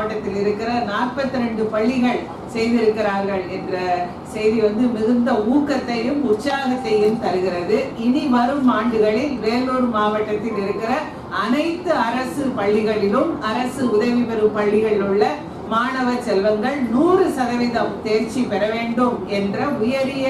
மாவட்டத்தில் இருக்கிற 42 பள்ளிகள் செய்திருக்கிறார்கள் என்ற செய்தி மிகுந்த ஊக்கத்தையும் உற்சாகத்தையும் தருகிறது. இனி வரும் ஆண்டுகளில் வேலூர் மாவட்டத்தில் இருக்கிற அனைத்து அரசு பள்ளிகளிலும் அரசு உதவி பெறும் பள்ளிகளில் உள்ள மாணவ செல்வங்கள் 100% தேர்ச்சி பெற வேண்டும் என்ற உயரிய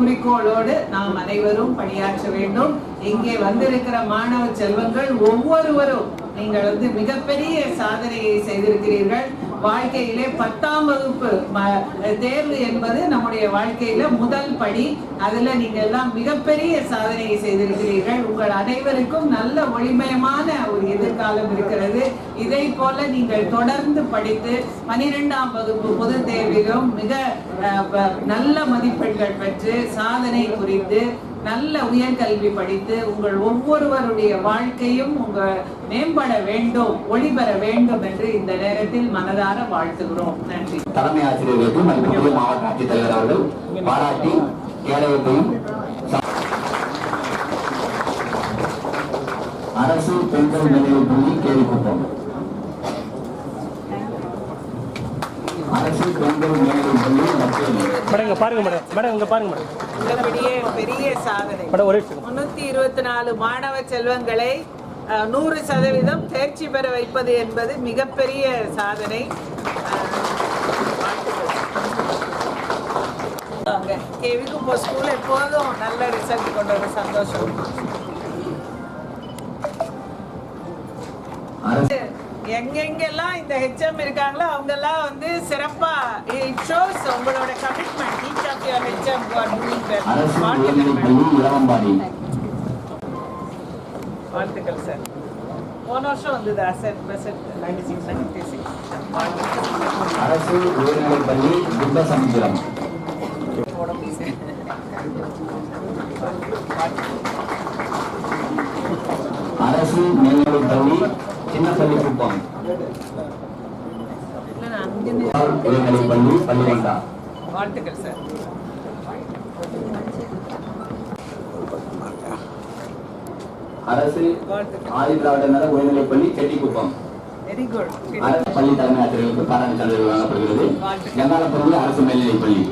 குறிக்கோளோடு நாம் அனைவரும் பணியாற்ற வேண்டும். இங்கே வந்திருக்கிற மாணவ செல்வங்கள் ஒவ்வொருவரும் நீங்கள் மிகப்பெரிய சாதனையை செய்திருக்கிறீர்கள். வாழ்க்கையிலே 10ஆம் வகுப்பு தேர்வு என்பது நம்முடைய வாழ்க்கையில முதல் படி. அதுல நீங்க எல்லாம் மிகப்பெரிய சாதனையை செய்திருக்கிறீர்கள். உங்கள் அனைவருக்கும் நல்ல ஒளிமயமான ஒரு எதிர்காலம் இருக்கிறது. இதை போல நீங்கள் தொடர்ந்து படித்து 12ஆம் வகுப்பு பொது தேர்விலும் மிக நல்ல மதிப்பெண்கள் பெற்று சாதனை புரிந்து நல்ல உயர்கல்வி படித்து உங்கள் ஒவ்வொருவருடைய வாழ்க்கையும் மேம்பட வேண்டும், ஒளிபெற வேண்டும் என்று இந்த நேரத்தில் மனதார வாழ்த்துகிறோம். நன்றி. தலைமை ஆசிரியர்களுக்கும் மதிப்புக்குரிய மாவட்ட ஆட்சித்தலைவர் அவர்கள் பாராட்டி கேடயத்தையும் அரசு பெண்கள் நிலையில் பள்ளி கேள்விக்குப்பம் அரசு பெண்கள் நிலையில் பள்ளி பெரிய சாதனை. 324 மாணவ செல்வங்களை 100% தேர்ச்சி பெற வைப்பது என்பது மிகப்பெரிய சாதனை. கேவிக்கு ஸ்கூல் எப்போதும் நல்ல ரிசல்ட் கொண்டு வர சந்தோஷம். எங்கெங்கெல்லாம் இந்த ஹெச்எம் இருக்காங்களோ அவங்க எல்லாம் சிறப்பா இட் ஷோஸ் உங்களோட commitment. Each of your HM வாழ்த்துக்கள் சார். போன வருஷம் வந்தது அசெட் பெர்சென்ட் 96 அரசு உயர்நிலைப் பள்ளி குண்டசமுத்திரம் அரசு மேல்நிலைப் பள்ளி சின்னப்பள்ளி குப்பம் உயர்நிலைப் பள்ளி பள்ளிவண்டா. வாழ்த்துக்கள் சார். அரசு ஆதிதிராவிட நல உயர்நிலைப் பள்ளி செட்டிக்குப்பம். Very good. பள்ளி தலைமை ஆசிரியர்களுக்கு பாராட்டு சான்றிதழ் வழங்கப்படுகிறது. கங்காளப்பள்ளி அரசு மேல்நிலைப் பள்ளி.